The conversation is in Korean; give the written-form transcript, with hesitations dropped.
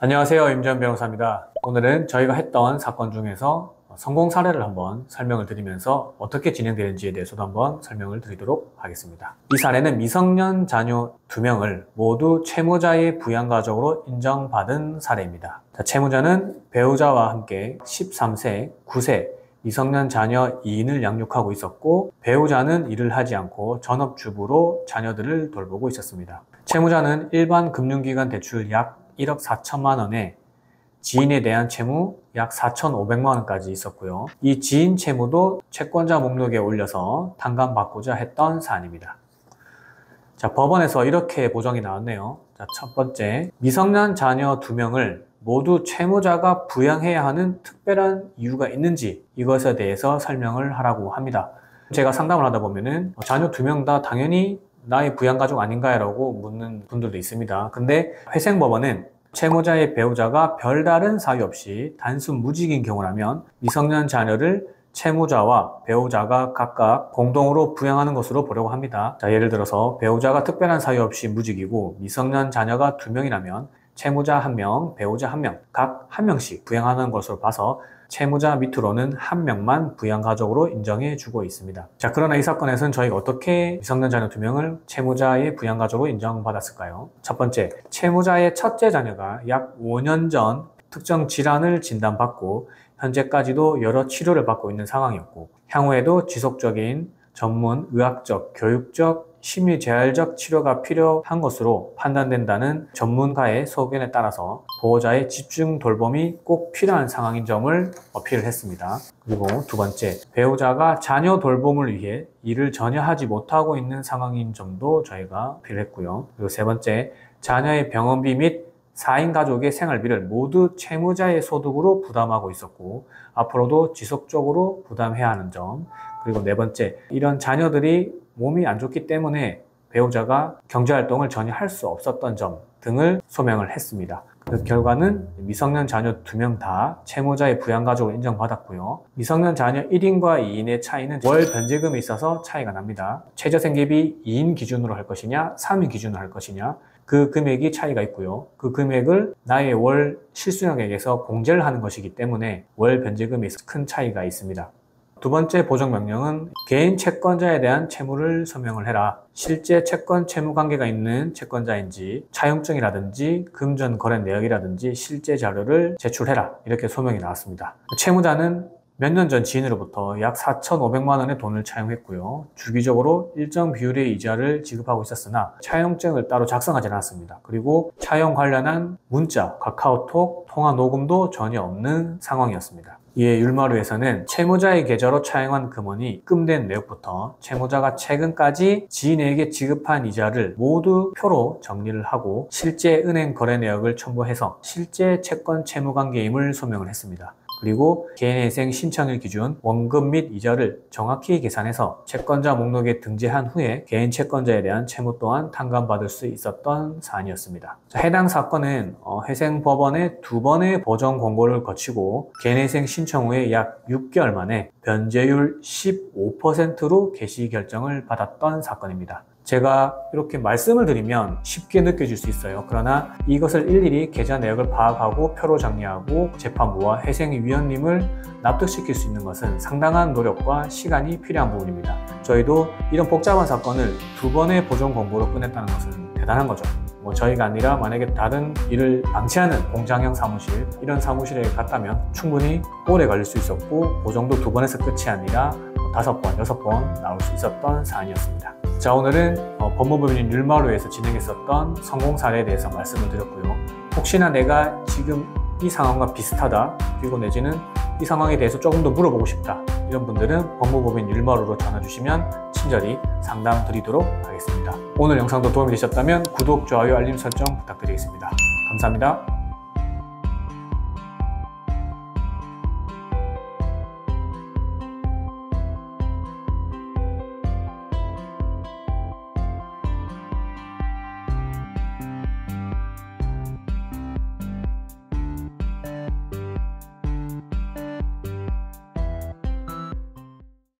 안녕하세요, 임지현 변호사입니다. 오늘은 저희가 했던 사건 중에서 성공 사례를 한번 설명을 드리면서 어떻게 진행되는지에 대해서도 한번 설명을 드리도록 하겠습니다. 이 사례는 미성년 자녀 2명을 모두 채무자의 부양가족으로 인정받은 사례입니다. 채무자는 배우자와 함께 13세, 9세, 미성년 자녀 2인을 양육하고 있었고, 배우자는 일을 하지 않고 전업주부로 자녀들을 돌보고 있었습니다. 채무자는 일반 금융기관 대출 약 1억 4천만 원에 지인에 대한 채무 약 4,500만 원까지 있었고요. 이 지인 채무도 채권자 목록에 올려서 탕감받고자 했던 사안입니다. 자, 법원에서 이렇게 보정이 나왔네요. 자, 첫 번째, 미성년 자녀 2명을 모두 채무자가 부양해야 하는 특별한 이유가 있는지 이것에 대해서 설명을 하라고 합니다. 제가 상담을 하다 보면은 자녀 2명 다 당연히 나의 부양가족 아닌가요? 묻는 분들도 있습니다. 근데 회생법원은 채무자의 배우자가 별다른 사유 없이 단순 무직인 경우라면 미성년 자녀를 채무자와 배우자가 각각 공동으로 부양하는 것으로 보려고 합니다. 자, 예를 들어서 배우자가 특별한 사유 없이 무직이고 미성년 자녀가 2명이라면 채무자 1명, 배우자 1명, 각 1명씩 부양하는 것으로 봐서 채무자 밑으로는 1명만 부양가족으로 인정해 주고 있습니다. 자, 그러나 이 사건에서는 저희가 어떻게 미성년 자녀 2명을 채무자의 부양가족으로 인정받았을까요? 첫 번째, 채무자의 첫째 자녀가 약 5년 전 특정 질환을 진단받고 현재까지도 여러 치료를 받고 있는 상황이었고, 향후에도 지속적인 전문 의학적, 교육적, 심리재활적 치료가 필요한 것으로 판단된다는 전문가의 소견에 따라서 보호자의 집중 돌봄이 꼭 필요한 상황인 점을 어필을 했습니다. 그리고 두 번째, 배우자가 자녀 돌봄을 위해 일을 전혀 하지 못하고 있는 상황인 점도 저희가 어필을 했고요. 그리고 세 번째, 자녀의 병원비 및 4인 가족의 생활비를 모두 채무자의 소득으로 부담하고 있었고 앞으로도 지속적으로 부담해야 하는 점. 그리고 네 번째, 이런 자녀들이 몸이 안 좋기 때문에 배우자가 경제활동을 전혀 할 수 없었던 점 등을 소명을 했습니다. 그 결과는 미성년 자녀 2명 다 채무자의 부양가족을 인정받았고요. 미성년 자녀 1인과 2인의 차이는 월 변제금이 있어서 차이가 납니다. 최저생계비 2인 기준으로 할 것이냐 3인 기준으로 할 것이냐 그 금액이 차이가 있고요. 그 금액을 나의 월 실수령액에서 공제를 하는 것이기 때문에 월 변제금이 큰 차이가 있습니다. 두 번째 보정명령은 개인 채권자에 대한 채무를 소명을 해라. 실제 채권 채무 관계가 있는 채권자인지 차용증이라든지 금전 거래 내역이라든지 실제 자료를 제출해라. 이렇게 소명이 나왔습니다. 채무자는 몇 년 전 지인으로부터 약 4,500만 원의 돈을 차용했고요. 주기적으로 일정 비율의 이자를 지급하고 있었으나 차용증을 따로 작성하지 않았습니다. 그리고 차용 관련한 문자, 카카오톡, 통화 녹음도 전혀 없는 상황이었습니다. 이에 율마루에서는 채무자의 계좌로 차용한 금원이 입금된 내역부터 채무자가 최근까지 지인에게 지급한 이자를 모두 표로 정리를 하고 실제 은행 거래 내역을 첨부해서 실제 채권 채무관계임을 소명을 했습니다. 그리고 개인회생 신청일 기준 원금 및 이자를 정확히 계산해서 채권자 목록에 등재한 후에 개인 채권자에 대한 채무 또한 탕감받을 수 있었던 사안이었습니다. 해당 사건은 회생법원의 2번의 보정 공고를 거치고 개인회생 신청 후에 약 6개월 만에 변제율 15%로 개시 결정을 받았던 사건입니다. 제가 이렇게 말씀을 드리면 쉽게 느껴질 수 있어요. 그러나 이것을 일일이 계좌 내역을 파악하고 표로 정리하고 재판부와 회생위원님을 납득시킬 수 있는 것은 상당한 노력과 시간이 필요한 부분입니다. 저희도 이런 복잡한 사건을 2번의 보정 공고로 끝냈다는 것은 대단한 거죠. 저희가 아니라 만약에 다른 일을 방치하는 공장형 사무실, 이런 사무실에 갔다면 충분히 오래 걸릴 수 있었고 보정도 2번에서 끝이 아니라 5번, 6번 나올 수 있었던 사안이었습니다. 자, 오늘은 법무법인 율마루에서 진행했었던 성공 사례에 대해서 말씀을 드렸고요. 혹시나 내가 지금 이 상황과 비슷하다, 그리고 내지는 이 상황에 대해서 조금 더 물어보고 싶다, 이런 분들은 법무법인 율마루로 전화 주시면 친절히 상담 드리도록 하겠습니다. 오늘 영상도 도움이 되셨다면 구독, 좋아요, 알림 설정 부탁드리겠습니다. 감사합니다.